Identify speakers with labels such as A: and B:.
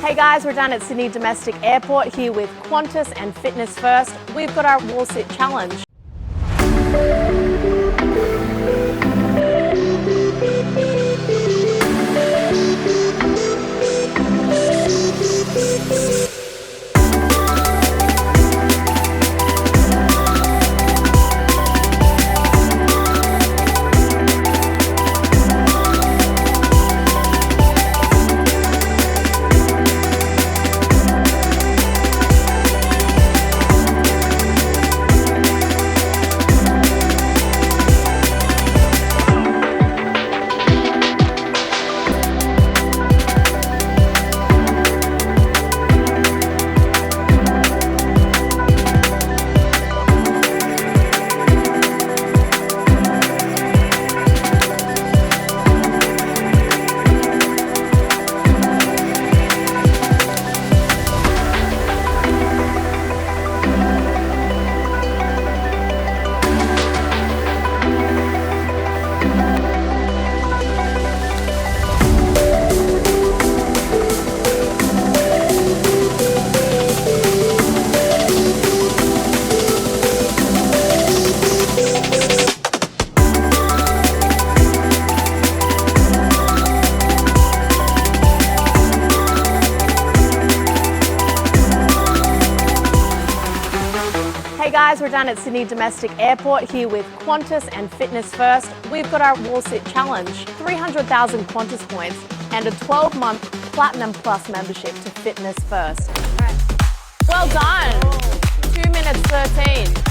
A: Hey guys, we're down at Sydney Domestic Airport here with Qantas and Fitness First. We've got our wall sit challenge. Hey guys, we're down at Sydney Domestic Airport here with Qantas and Fitness First. We've got our wall sit challenge, 300,000 Qantas points and a 12-month Platinum Plus membership to Fitness First. Well done, 2 minutes 13.